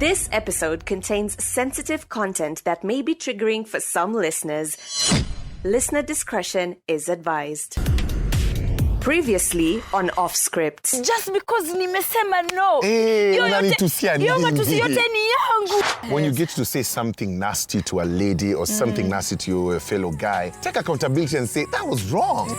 This episode contains sensitive content that may be triggering for some listeners. Listener discretion is advised. Previously on Offscript. Just because nimesema no. When you get to say something nasty to a lady or something nasty to your fellow guy, take accountability and say, that was wrong.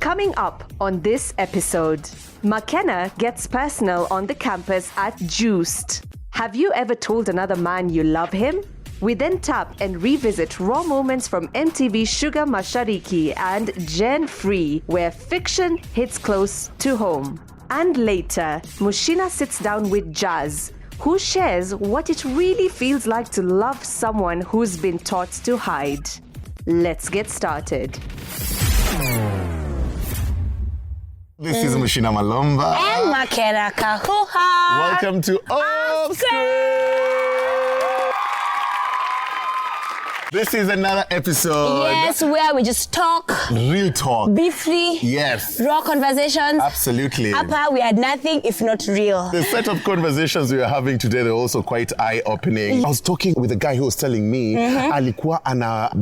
Coming up on this episode, McKenna gets personal on the campus at Juiced. Have you ever told another man you love him? We then tap and revisit raw moments from MTV Shuga, Mashariki and Gen Free, where fiction hits close to home. And later, Mushina sits down with Jazz, who shares what it really feels like to love someone who's been taught to hide. Let's get started. This is Mushina Malomba. And McKenna Kahuha. Welcome to Offscript. This is another episode. Yes, where we just talk. Real talk. Be free. Yes. Raw conversations. Absolutely. Upper, we had nothing if not real. The set of conversations we are having today, they're also quite eye-opening. I was talking with a guy who was telling me, alikuwa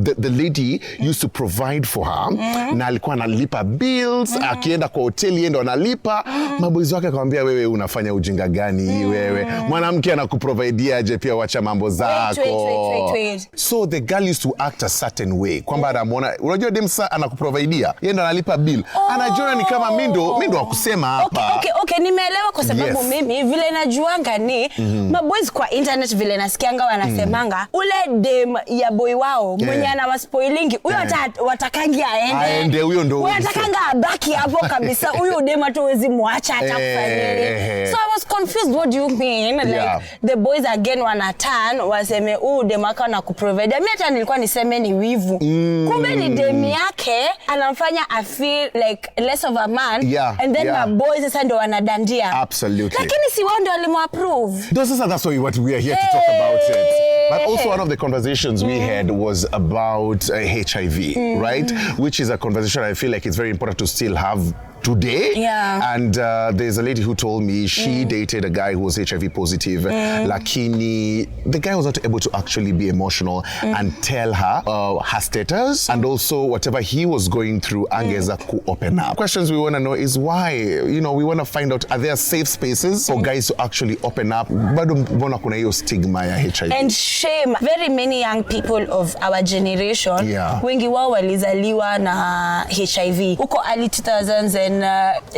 the lady used to provide for her, na alikuwa analipa bills, akienda kwa hoteli endo analipa, maboys wake akamwambia, wewe unafanya ujinga gani wewe? Mwanamke anakuprovidea aje pia wacha mambo zako. Wait. So the girl used to act a certain way. Kwamba anamuona, unajua demsa anakuprovidea, yeye ndo analipa bill. Anajua ni kama mindo wa kusema hapa. Okay, nimeelewa kwa sababu mimi vile najuanga ni maboys kwa internet vile nasikianga wanasemanga ule dem ya boy wao mwenye anawaspoilingi huyo watakangi aende huyo ndo watakanga abaki hapo kabisa huyo dem hatuwezi muacha hata kufanya. So I was confused, what do you mean? Like the boys again wana turn waseme dem aka na kuprovide. Mimi hata nilikuwa niseme ni wivu. Kumbe ni dem yake anamfanya I feel like less of a man and then my boys sasa ndo wanadandia. Absolutely. Lakini si wao ndo walimuapprove. That's what we are here to talk about it. But also one of the conversations we had was about HIV, right? Which is a conversation I feel like it's very important to still have today. And there's a lady who told me she dated a guy who was HIV positive. Lakini the guy was not able to actually be emotional and tell her her status and also whatever he was going through angeza ku open up. Questions we want to know is why, we want to find out, are there safe spaces for guys to actually open up? Bado mbona kuna hiyo stigma ya HIV? And shame. Very many young people of our generation, wengi wao walizaliwa na HIV. Uko early 2000s and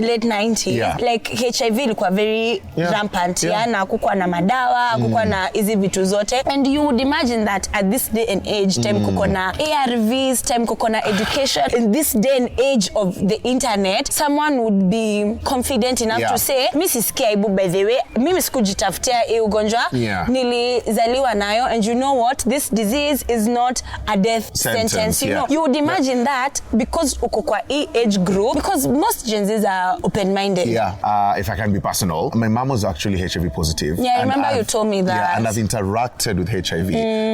late 90s, like HIV ilikuwa very rampant, na kukuwa na madawa, kukuwa na hizi vitu zote. And you would imagine that at this day and age, time kuko na ARVs, time kuko na education, in this day and age of the internet, someone would be confident enough to say, mimi sisikia aibu, by the way, mimi sikujitafutia hii ugonjwa, nilizaliwa nayo, and you know what, this disease is not a death sentence. You would imagine that because uko kwa age group, because most Gen Zs are open-minded. If I can be personal, my mom was actually HIV positive. I remember you told me that. And I've interacted with HIV,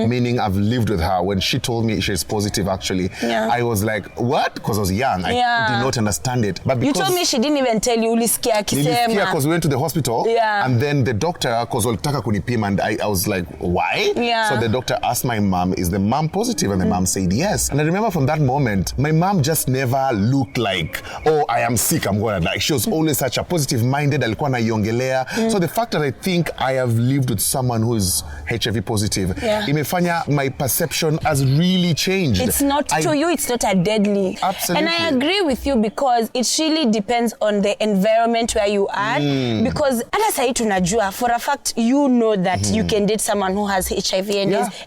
meaning I've lived with her. When she told me she's positive, actually, I was like, what? Because I was young. I did not understand it. But you told me she didn't even tell you ulisikia kisema. Because we went to the hospital, and then the doctor, because walitaka kunipima, and I was like, why? So the doctor asked my mom, is the mom positive? And the mom said yes. And I remember from that moment, my mom just never looked like, oh, I am sick, I'm gonna die. She was always such a positive-minded, alikuwa naiongelea. So the fact that I think I have lived with someone who is HIV positive, imefanya my perception has really changed. It's not to you, it's not a deadly. Absolutely. And I agree with you because it really depends on the environment where you are. Because hata sahi tunajua, for a fact, you know that you can date someone who has HIV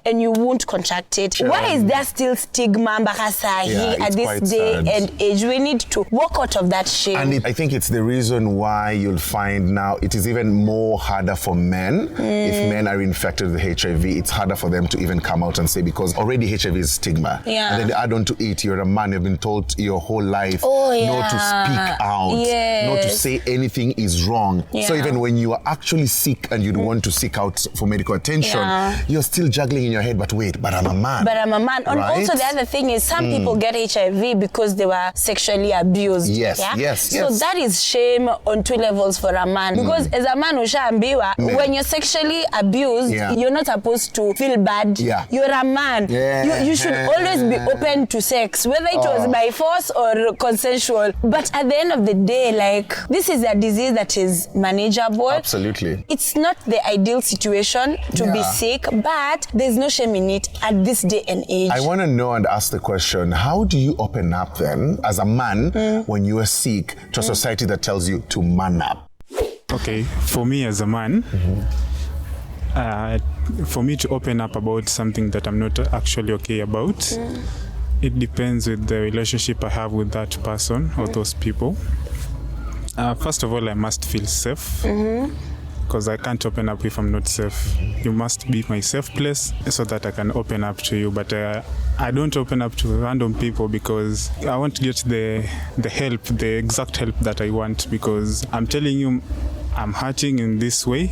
and you won't contract it. Why is there still stigma mpaka sahi at this day and age? We need to walk out of that shame. And I think it's the reason why you'll find now it is even more harder for men. If men are infected with HIV, it's harder for them to even come out and say, because already HIV is stigma. And then they add on to it, you're a man, you've been told your whole life not to speak out, not to say anything is wrong. So even when you are actually sick and you'd want to seek out for medical attention, you're still juggling in your head, but wait, but I'm a man. And also the other thing is some people get HIV because they were sexually abused. So that is shame on 2 levels for a man. Because as a man ushaambiwa, when you're sexually abused, you're not supposed to feel bad. You're a man. You should always be open to sex, whether it was by force or consensual. But at the end of the day, like, this is a disease that is manageable. Absolutely. It's not the ideal situation to be sick, but there's no shame in it at this day and age. I want to know and ask the question, how do you open up then as a man when you are sick to a society that tells you to man up? Okay, for me as a man, for me to open up about something that I'm not actually okay about, it depends with the relationship I have with that person or those people. First of all, I must feel safe. Because I can't open up if I'm not safe. You must be my safe place so that I can open up to you. But I don't open up to random people because I want to get the help, the exact help that I want, because I'm telling you I'm hurting in this way.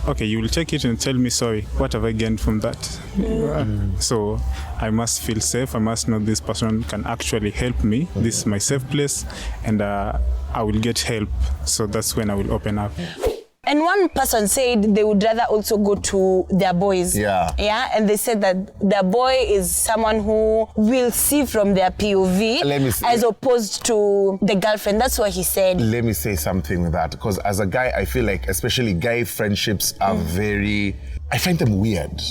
Okay, you will take it and tell me, sorry, what have I gained from that? So I must feel safe. I must know this person can actually help me. This is my safe place, and I will get help. So that's when I will open up. And one person said they would rather also go to their boys. And they said that their boy is someone who will see from their POV as opposed to the girlfriend. That's what he said. Let me say something with that, because as a guy, I feel like especially guy friendships are I find them weird.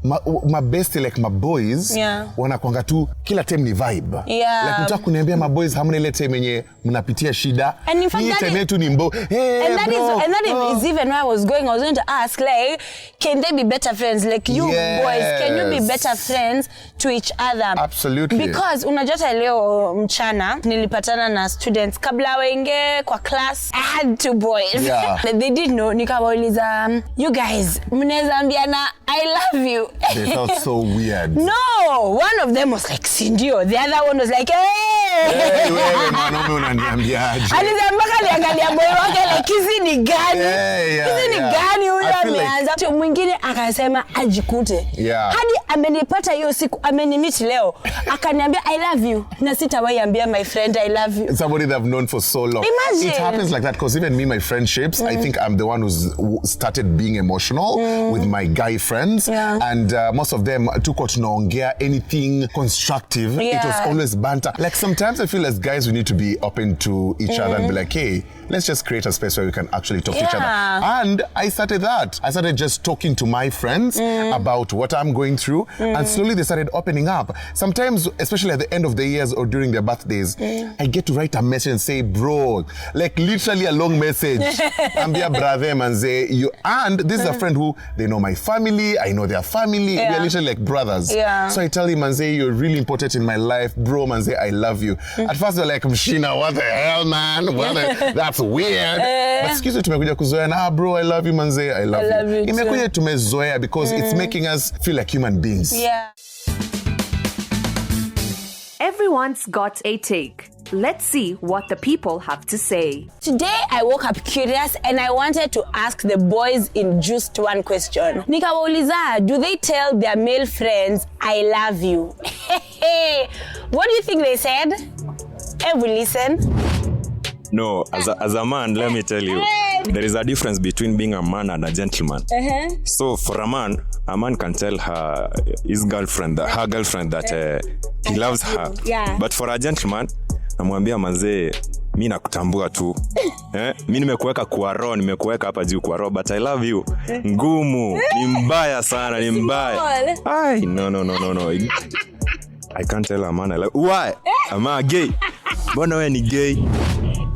My best, like my boys, wanakuanga tu kila time ni vibe. Like mtaka kuniambia my boys hamna ile time yenye mnapitia shida. And in fact, that is even where I was going to ask, like, can they be better friends? Like you boys, can you be better friends to each other? Absolutely. Because unajua leo mchana nilipatana na students kabla waingie kwa class. I had 2 boys. They didn't know. Nikawauliza, you guys, mnaweza ambiana I love you. They felt so weird. No, one of them was like, Sindio. The other one was like, hey, wewe mwanaume unaniambiaje? Alizambaka aliangalia boy wake like, hizi ni gani? Hizi ni gani huyu ameanza? Mtu mwingine akasema ajikute. Hadi amenipata hiyo siku, amenimit leo. Akaniambia I love you. Na sitawahi ambia my friend I love you. Somebody that I've known for so long. Imagine. It happens like that because even me, my friendships, I think I'm the one who started being emotional with my guy friends. And most of them tuko tunaongea anything constructive. It was always banter. Like sometimes I feel as guys we need to be open to each other and be like, hey, let's just create a space where we can actually talk to each other. And I started that. I started just talking to my friends about what I'm going through, and slowly they started opening up. Sometimes, especially at the end of the years or during their birthdays, I get to write a message and say, bro, like literally a long message. Ambia brother manze, you. And this is a friend who, they know my family, I know their family, we are literally like brothers. So I tell him, manze, you're really important in my life, bro, manze, I love you. At first they're like, Mshina, what the hell, man? That's weird. But excuse me, tumekuja kuzoea na, bro, I love you, manze, I love you. Imekuja tumezoea because it's making us feel like human beings. Everyone's got a take. Let's see what the people have to say. Today, I woke up curious and I wanted to ask the boys in just one question. Nikawauliza, do they tell their male friends, I love you? What do you think they said? We listen. No, as a man, let me tell you, there is a difference between being a man and a gentleman. So for a man can tell his girlfriend, her girlfriend that he loves her. But for a gentleman, namwambia manze, mimi nakutambua tu. Mimi nimekuweka kwa roho, nimekuweka hapa juu kwa roho, but I love you. Ngumu, ni mbaya sana, ni mbaya. Ai, no. I can't tell a man I love. Why? Am I gay? Mbona wewe ni gay?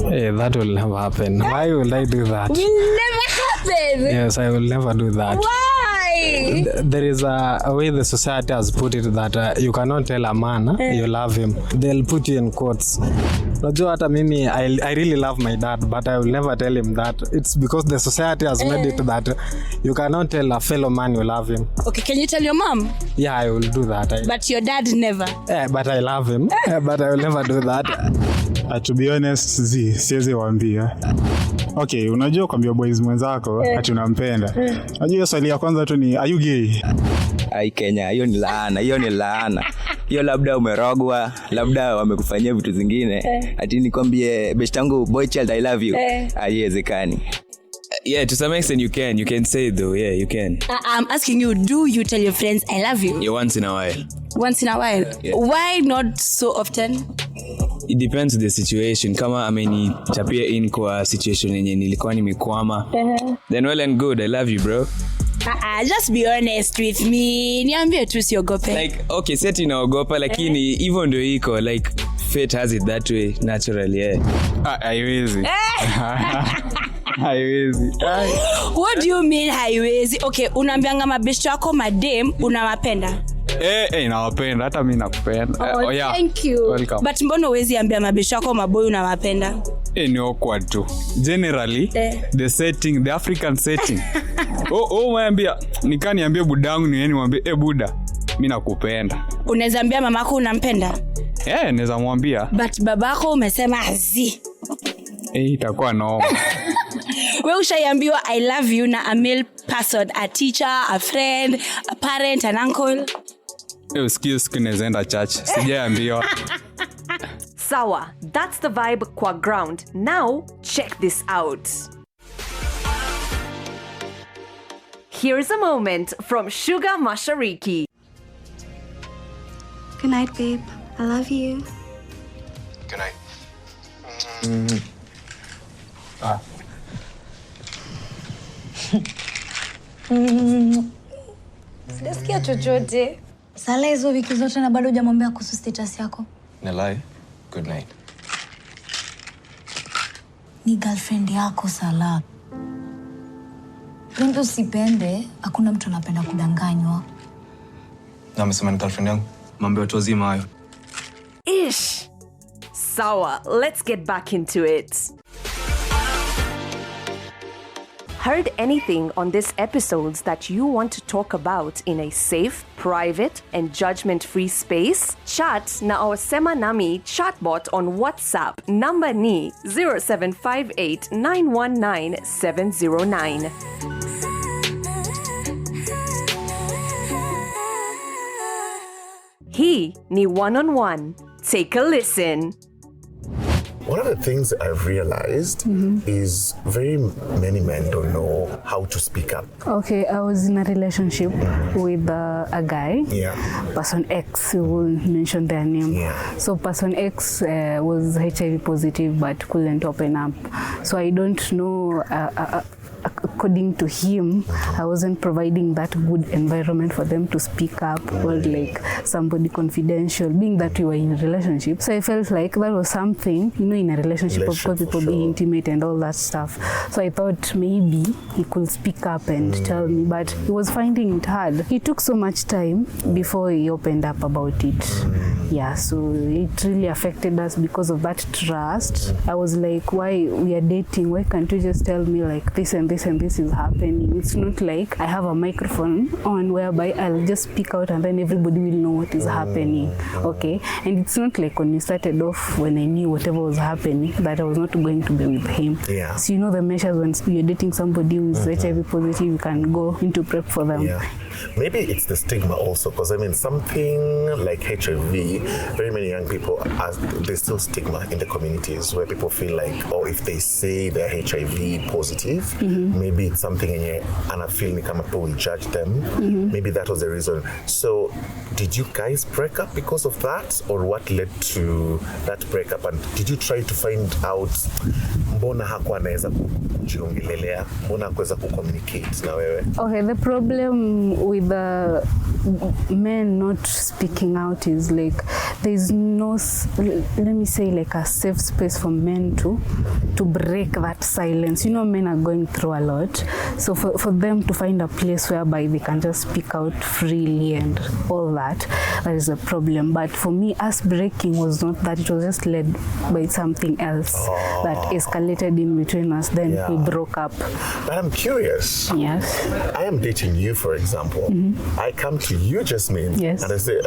Hey, that will never happen. Why will I do that? Will never happen. Yes, I will never do that. Why? There is a way the society has put it that you cannot tell a man you love him. They'll put you in quotes. Najua hata mimi, I really love my dad, but I will never tell him that. It's because the society has made it that you cannot tell a fellow man you love him. Okay, can you tell your mom? Yeah, I will do that. But your dad never? But I love him. But I will never do that. To be honest, siwezi waambia. Okay, unajua kwambia boys mwenzako ati unampenda. Unajua swali ya kwanza tu ni, are you gay? Ai Kenya, hiyo ni laana. hiyo labda umerogwa, labda wamekufanyia vitu zingine. Ati nikwambie best yangu boy child I love you. Haiwezekani. Yeah, to some extent you can say it though. Yeah, you can. I'm asking you, do you tell your friends I love you? Yeah, once in a while. Once in a while? Yeah. Why not so often? It depends on the situation. Kama amenichapia in kwa situation yenye nilikuwa nimekwama, then well and good, I love you bro. Just be honest with me. Niambie tu siogope. Like okay, seti naogopa lakini hivyo ndio iko, like fate has it that way naturally. Yeah. Haiwezi. Haiwezi. What do you mean haiwezi? Okay, unaambianga mabeshto yako madem unawapenda? Nawapenda, hata mimi nakupenda. Oh yeah. Thank you. Welcome. But mbona huwezi ambia mabeshto yako maboy unawapenda? Ni awkward tu. Generally, the African setting. Mwambia, nikaniambia budangu ni yeye mwambie buda, mimi nakupenda. Unaweza ambia mamako unampenda? Naweza mwambia. But babako umesema hazi. Itakuwa noma. Wewe ushaiambiwa I love you na a male person, a teacher, a friend, a parent, an uncle? Excuse kunezaenda church. Sijaambiwa. Sawa, that's the vibe kwa ground. Now, check this out. Here's a moment from Shuga Mashariki. Good night, babe. I love you. Good night. Sijasikia chochote. Sala hizo wiki zote na bado hujamwambia kuhusu status yako. Nalai. Good night. Ni girlfriend yako Sala. Pendo usipende, hakuna mtu anapenda kudanganywa. Na amesema ni girlfriend yangu. Mambo watu wazima hayo. Ish. Sawa, let's get back into it. Heard anything on this episodes that you want to talk about in a safe, private, and judgment-free space? Chat na our Sema Nami chatbot on WhatsApp. Number ni 0758 919 709. Hii ni one-on-one. Take a listen. One of the things I've realized is very many men don't know how to speak up. Okay, I was in a relationship with a guy. Yeah. Person X, we won't mention their name. Yeah. So person X was HIV positive but couldn't open up. So I don't know, according to him, I wasn't providing that good environment for them to speak up or like somebody confidential, being that we were in a relationship. So I felt like that was something, in a relationship, of course, people be intimate and all that stuff. So I thought maybe he could speak up and tell me, but he was finding it hard. It took so much time before he opened up about it. Yeah, so it really affected us because of that trust. I was like, why we are dating? Why can't you just tell me like this and this and this is happening? It's not like I have a microphone on whereby I'll just speak out and then everybody will know what is happening. Okay, and it's not like when we started off, when I knew whatever was happening, that I was not going to be with him. Yeah. So the measures when you're dating somebody who is HIV positive, you can go into prep for them. Yeah. Maybe it's the stigma also, because something like HIV, very many young people, there's still stigma in the communities where people feel like, if they say they're HIV positive, maybe it's something and I feel like people will judge them. Maybe that was the reason. So did you guys break up because of that, or what led to that breakup? And did you try to find out mbona hakuwa anaweza kujiongelelea, mbona hakuweza kucommunicate na wewe? Okay, the problem with the men not speaking out is like there's no, let me say, like a safe space for men to break that silence. Men are going through a lot, so for them to find a place whereby they can just speak out freely and all that is a problem. But for me, us breaking was not that, it was just led by something else that escalated in between us, then we broke up. But I'm curious. Yes. I am dating you, for example. I come to you, Jasmine, yes, and I say,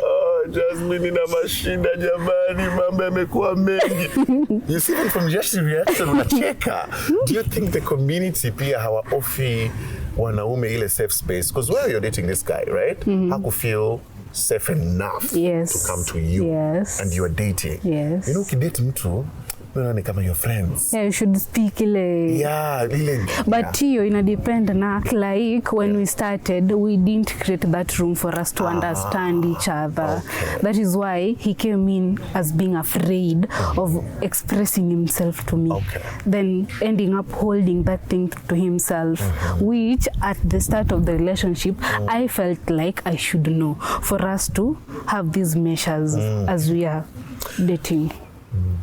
Jasmine ina mashida jamani, mambo yamekuwa mengi. You see, even from just the reaction unacheka. Do you think the community pia hawaofi wanaume ile safe space? Because while you're dating this guy, right? Hakufeel safe enough to come to you and you are dating. Yes. You know, ukidate mtu ni kama your friends. Yeah, you should speak ile. Yeah, really. But hiyo ina depend na like when we started, we didn't create that room for us to understand each other. Okay. That is why he came in as being afraid of expressing himself to me. Okay. Then ending up holding that thing to himself, which at the start of the relationship, I felt like I should know for us to have these measures as we are dating.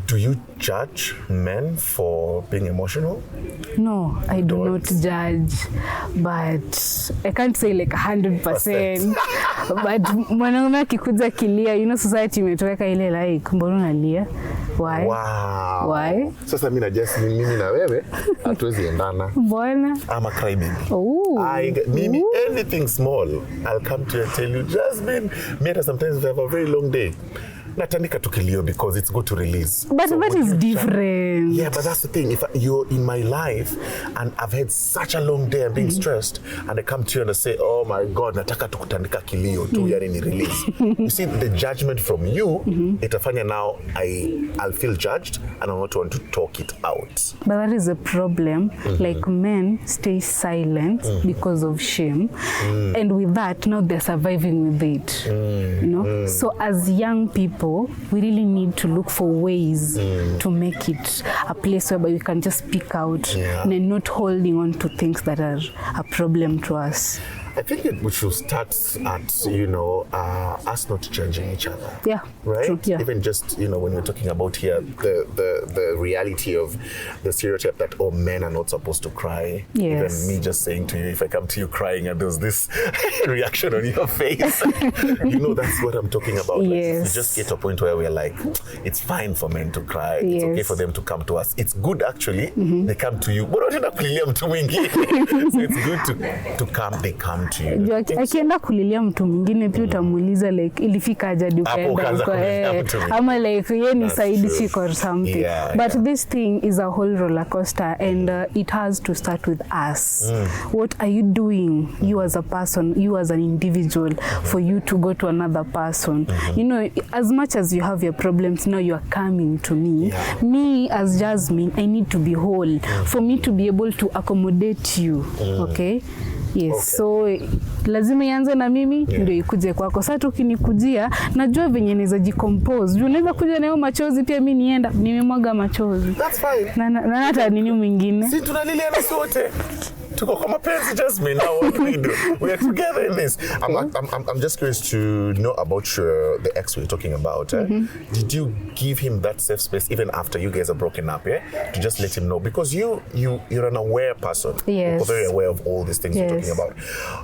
Do you judge men for being emotional? No, I do not judge, but I can't say like 100%. But mwanaume akikuja kilia, you know, society imetoweka ile like mbona unalia? Why? Wow. Why? Sasa mimi na Jasmine, mimi na wewe hatuwezi endana. Mbona? I'm a crybaby. Oh. Mimi, anything small, I'll come to you and tell you, Jasmine, me sometimes we have a very long day. Natandika tukilio because it's good to release. But so that is different. Yeah, but that's the thing. If you're in my life and I've had such a long day, I'm being stressed, and I come to you and I say, oh my God, nataka tukutandika kilio tu yani ni release. You see, the judgment from you, itafanya now I'll feel judged and I not want to talk it out. But that is a problem. Like men stay silent because of shame. And with that, now they're surviving with it. You know? So as young people, we really need to look for ways to make it a place where we can just speak out and not holding on to things that are a problem to us. I think we should start at, you know, us not judging each other. Yeah. Right? True, yeah. Even just, you know, when we're talking about here, the reality of the stereotype that all men are not supposed to cry. Yes. Even me just saying to you, if I come to you crying and there's this reaction on your face, you know, that's what I'm talking about. Like, yes. you just get to a point where we're like, it's fine for men to cry. It's okay for them to come to us. It's good, actually. They come to you. So it's good to come. They come to you. Akienda kulilia mtu mwingine pia utamuuliza like ilifika aje ukaenda ama like yeye ni side chick or something. But this thing is a whole roller coaster and it has to start with us. What are you doing, you as a person, you as an individual, for you to go to another person? You know, as much as you have your problems, now you are coming to me. Me as Jasmine, I need to be whole for me to be able to accommodate you. Okay? Yes, so lazima ianze na mimi ndio ikuje kwako. Sasa tukinikujia najua venye naweza jicompose. Unaweza kuja na machozi pia mimi nienda nimemwaga machozi. That's fine. Na hata nini mwingine. Si tunalilia na sote. Tuko kama penzi Jasmine, now what do we do? We are together in this. I'm just curious to know about the ex we were talking about. Did you give him that safe space even after you guys are broken up? To just let him know, because you're an aware person. Yes. You're very aware of all these things you're talking about.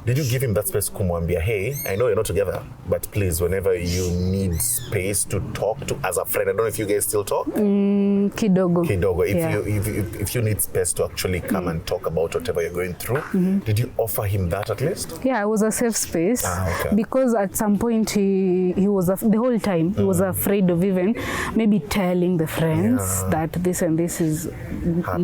Did you give him that space kumwambia, hey, I know you're not together, but please, whenever you need space to talk to as a friend, I don't know if you guys still talk. Kidogo. If you need space to actually come and talk about whatever you're going through, did you offer him that at least? Yeah, it was a safe space. Okay. Because at some point he was the whole time he was afraid of even maybe telling the friends that this and this is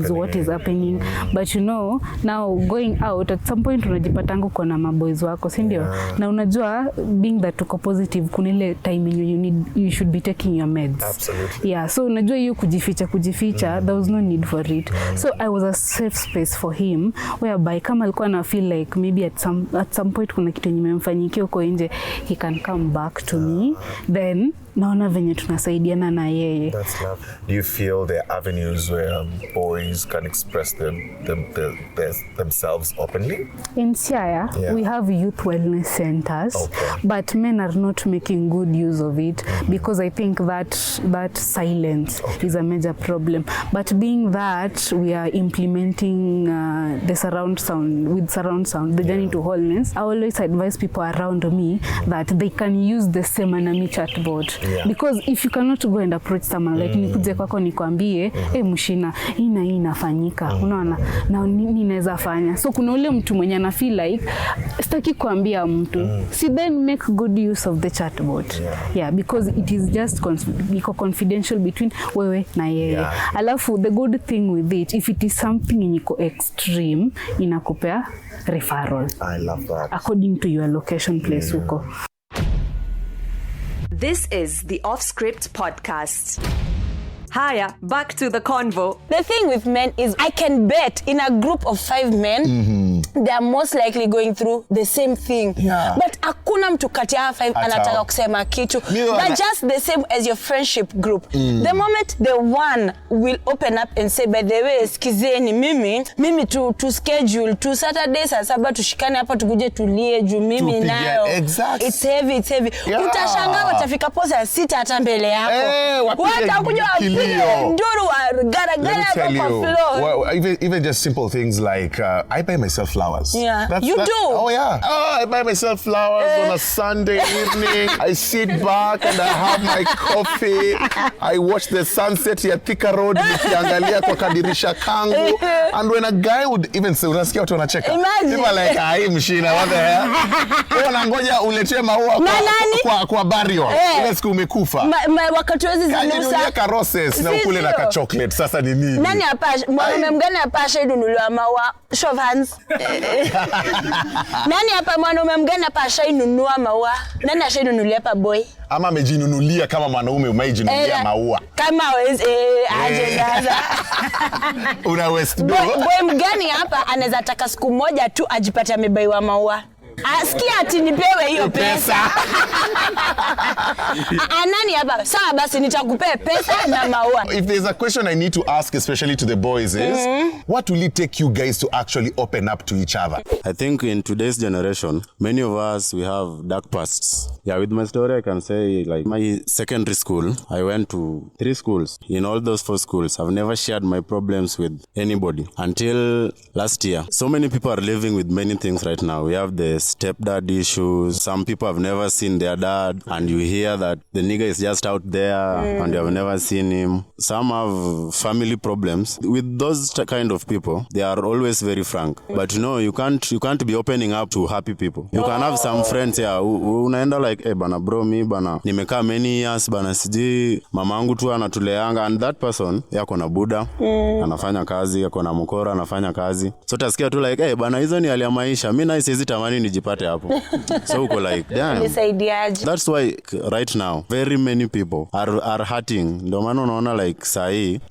what is happening. But you know, now going out at some point unajipatangu kwa na maboys wako, si ndio? Na unajua being that tuko positive kuna ile time you should be taking your meds. Absolutely. Yeah, so unajua hiyo kujificha there was no need for it. So I was a safe space for him whereby kama alikuwa na feel like maybe at some point kuna kitu nimemfanyikia huko nje, he can come back to me, then naona venye tunasaidiana na yeye. That's love. Do you feel there are avenues where boys can express themselves openly? In Siaya, we have youth wellness centers, but men are not making good use of it because I think that silence is a major problem. But being that we are implementing the surround sound, the journey to wholeness, I always advise people around me that they can use the Semanami chatbot. Because if you cannot go and approach someone like nikuje kwako nikwambie mshina hii inafanyika, unaona na nini naweza fanya, so kuna ule mtu mwenye ana feel like sitaki kuambia mtu, si then make good use of the chatbot. Because it is just confidential between wewe na yeye. Alafu the good thing with it, if it is something iniko extreme, inakupea referral. I love that. According to your location place huko. This is the Offscript podcast. Hiya, back to the convo. The thing with men is I can bet in a group of 5 men, they are most likely going through the same thing. Yeah. But hakuna mtu kati ya 5 anataka kusema kitu. But just the same as your friendship group. The moment the one will open up and say, by the way, skizeni mimi to schedule to Saturday saa 7 tushikane hapa tukuje tulie juu mimi nayo. Exactly. It's heavy. Yeah. Utashangaa watafika po saa 6 hata mbele yako. Watakuja even just simple things like I buy myself flowers. Yeah. Do? Oh yeah. I buy myself flowers on a Sunday evening. I sit back and I have my coffee. I watch the sunset ya Thika Road nikiangalia kwa kadirisha kangu. And when a guy would even say, unasikia watu wanacheka. People are like, "Ai mshina, what the hell?" Unangoja uletee maua kwa barrio. Ile siku umekufa. Wakati wezi zinusa. Roses na ukule na ka chocolate sasa ni nini? Nani hapa mwanaume mgani hapa ashainunuliwa maua? Show of hands. Nani hapa mwanaume mgani hapa ashainunua maua? Nani ashainunulia hapa boy? Ama amejinunulia kama mwanaume umejinunulia maua. Kama aje sasa. Una West boy mgani hapa anaweza taka siku moja tu ajipate amebaiwa maua? Asikia ati nipewe hiyo pesa. Nani hapa? Sawa basi nitakupea pesa na maua. If there's a question I need to ask especially to the boys is what will it take you guys to actually open up to each other? I think in today's generation, many of us, we have dark pasts. Yeah, with my story, I can say like my secondary school, I went to 3 schools. In all those 4 schools, I've never shared my problems with anybody until last year. So many people are living with many things right now. We have the stepdad issues. Some people have never seen their dad, and you hear that the nigga is just out there and you have never seen him. Some have family problems. With those kind of people, they are always very frank. But you can't be opening up to happy people. You can have some friends here unaenda like, hey bana bro, mi bana nimekaa many years bana, siji mamangu tu anatuleanga, and that person yako na buda anafanya kazi, yako na mkora anafanya kazi. So tasikia tu like, hey bana, hizo ni hali ya maisha, mi na siwezi tamani nijipate hapo. So uko like, damn. That's why right now very many people are hurting. Ndio maana unaona like sahi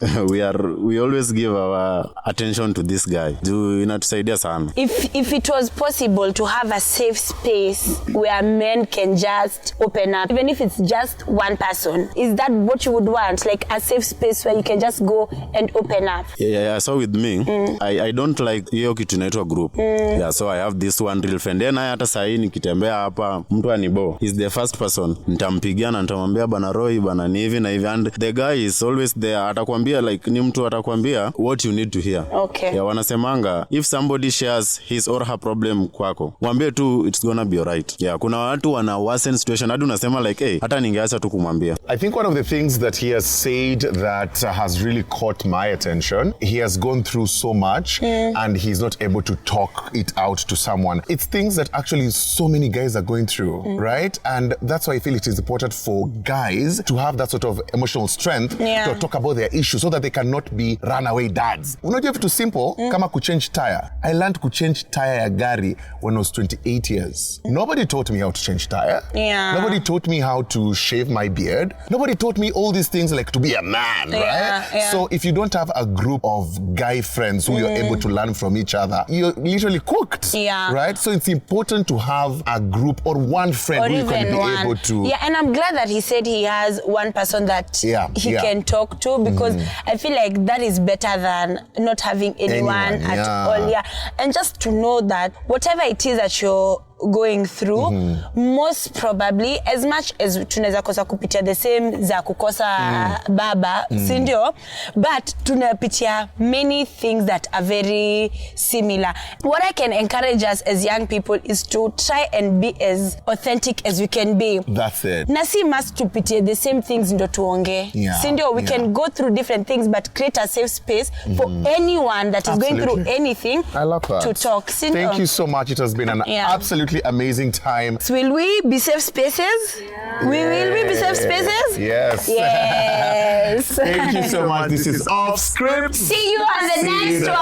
we always give our attention to this guy. Do inatusaidia sana. If it was possible to have a safe space where men can just open up, even if it's just one person, is that what you would want? Like a safe space where you can just go and open up? Yeah. So with me, I don't like hiyo kitu inaitwa group. Yeah, so I have this one real friend. Then hata sahi nikitembea hapa mtu anibo, he's the first person nitampigia na nitamwambia bana Roy bana ni hivi na hivi, and the guy is always there. Atakwambia like ni mtu atakwambia what you need to hear. Okay. Yeah, wanasemanga if somebody shares his or her problem kwako, mwambie tu it's gonna be alright. Yeah, kuna watu wana worsen situation hadi unasema like, hey, hata ningeacha tu kumwambia. I think one of the things that he has said that has really caught my attention, he has gone through so much and he's not able to talk it out to someone. It's things that actually so many guys are going through, right? And that's why I feel it is important for guys to have that sort of emotional strength to talk about their issues so that they cannot be runaway dads. Unajua vitu simple kama kuchange tire. I learned to change tire ya gari when I was 28 years. Nobody taught me how to change tire. Yeah. Nobody taught me how to shave my beard. Nobody taught me all these things like to be a man, right? Yeah. So if you don't have a group of guy friends who you're able to learn from each other, you're literally cooked, right? So it's important to have a group or one friend or who you can be one. able to... Yeah, and I'm glad that he said he has one person that he can talk to, because I feel like that is better than not having anyone at all. Yeah, and just to know that whatever it is that you're going through, most probably, as much as tunaweza kosa kupitia the same za kukosa baba, sindio, but tunapitia many things that are very similar. What I can encourage us as young people is to try and be as authentic as we can be. That's it. Na si must tupitie the same things ndo tuonge. Sindio, we can go through different things but create a safe space for anyone that is going through anything. I love that. To talk. Sindio? Thank you so much. It has been an absolutely amazing time. So will we be safe spaces? Will we be safe spaces? Yes. Yes. Thank you so much. This is Offscript. See you on the next one.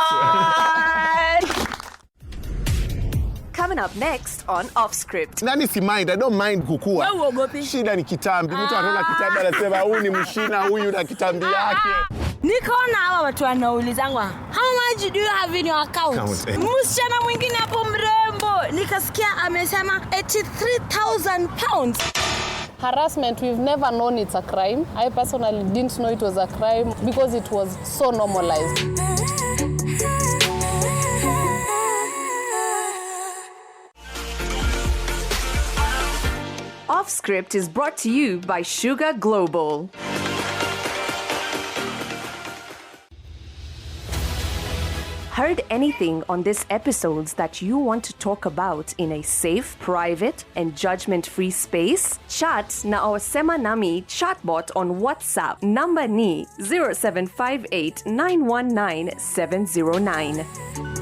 Coming up next on Offscript. Nani si mind, I don't mind kukua. Wewe uogopi? Shida ni kitambi. Mtu anaona kitambi anasema huyu ni mshina, huyu na kitambi yake. Nikaona hawa watu wanaulizangwa, how much do you have in your account? Msichana mwingine hapo mrembo, nikasikia amesema 83,000 pounds. Harassment, we've never known it's a crime. I personally didn't know it was a crime because it was so normalized. Offscript is brought to you by Shuga Global. Heard anything on this episodes that you want to talk about in a safe, private, and judgment-free space? Chat na our Sema Nami chatbot on WhatsApp. Number ni 0758 919 709.